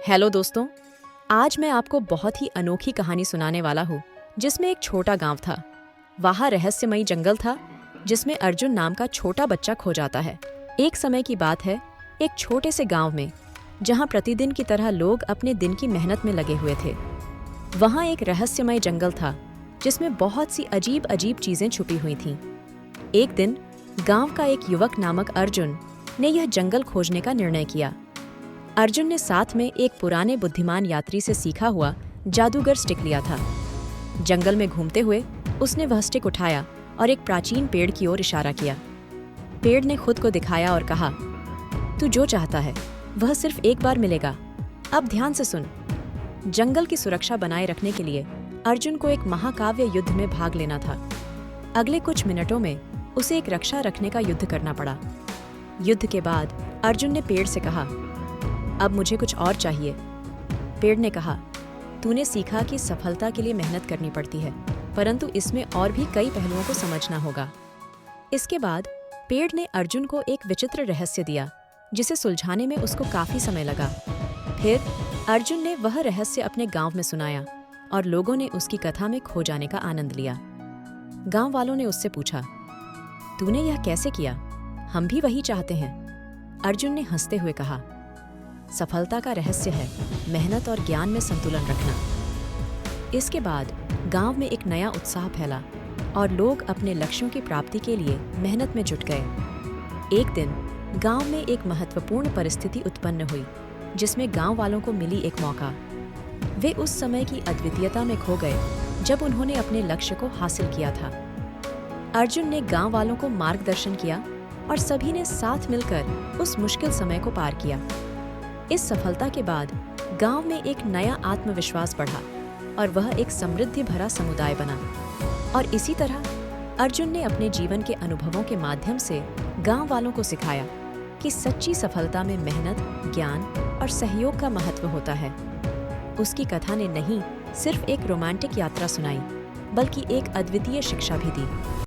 Hello दोस्तों, आज मैं आपको बहुत ही अनोखी कहानी सुनाने वाला हूँ जिसमें एक छोटा गांव था। वहाँ रहस्यमयी जंगल था जिसमें अर्जुन नाम का छोटा बच्चा खो जाता है। एक समय की बात है, एक छोटे से गांव में जहाँ प्रतिदिन की तरह लोग अपने दिन की मेहनत में लगे हुए थे। वहाँ एक रहस्यमय जंगल था जिसमें बहुत सी अजीब अजीब चीजें छुपी हुई थीं। एक दिन गांव का एक युवक नामक अर्जुन ने यह जंगल खोजने का निर्णय किया। अर्जुन ने साथ में एक पुराने बुद्धिमान यात्री से सीखा हुआ जादूगर स्टिक लिया था। जंगल में घूमते हुए उसने वह स्टिक उठाया और एक प्राचीन पेड़ की ओर इशारा किया। पेड़ ने खुद को दिखाया और कहा, तू जो चाहता है वह सिर्फ एक बार मिलेगा। अब ध्यान से सुन। जंगल की सुरक्षा बनाए रखने के लिए अर्जुन को एक महाकाव्य युद्ध में भाग लेना था। अगले कुछ मिनटों में उसे एक रक्षा रखने का युद्ध करना पड़ा। युद्ध के बाद अर्जुन ने पेड़ से कहा, अब मुझे कुछ और चाहिए। पेड़ ने कहा, तूने सीखा कि सफलता के लिए मेहनत करनी पड़ती है, परंतु इसमें और भी कई पहलुओं को समझना होगा। इसके बाद पेड़ ने अर्जुन को एक विचित्र रहस्य दिया जिसे सुलझाने में उसको काफी समय लगा। फिर अर्जुन ने वह रहस्य अपने गांव में सुनाया और लोगों ने उसकी कथा में खो जाने का आनंद लिया। गांव वालों ने उससे पूछा, तूने यह कैसे किया? हम भी वही चाहते हैं। अर्जुन ने हंसते हुए कहा, सफलता का रहस्य है मेहनत और ज्ञान में संतुलन रखना। इसके बाद गांव में एक नया उत्साह फैला और लोग अपने लक्ष्यों की प्राप्ति के लिए मेहनत में जुट गए। एक दिन गांव में एक महत्वपूर्ण परिस्थिति उत्पन्न हुई जिसमें गांव वालों को मिली एक मौका। वे उस समय की अद्वितीयता में खो गए जब उन्होंने अपने लक्ष्य को हासिल किया था। अर्जुन ने गांव वालों को मार्गदर्शन किया और सभी ने साथ मिलकर उस मुश्किल समय को पार किया। इस सफलता के बाद गांव में एक नया आत्मविश्वास बढ़ा और वह एक समृद्धि भरा समुदाय बना। और इसी तरह अर्जुन ने अपने जीवन के अनुभवों के माध्यम से गांव वालों को सिखाया कि सच्ची सफलता में मेहनत, ज्ञान और सहयोग का महत्व होता है। उसकी कथा ने नहीं सिर्फ एक रोमांटिक यात्रा सुनाई, बल्कि एक अद्वितीय शिक्षा भी दी।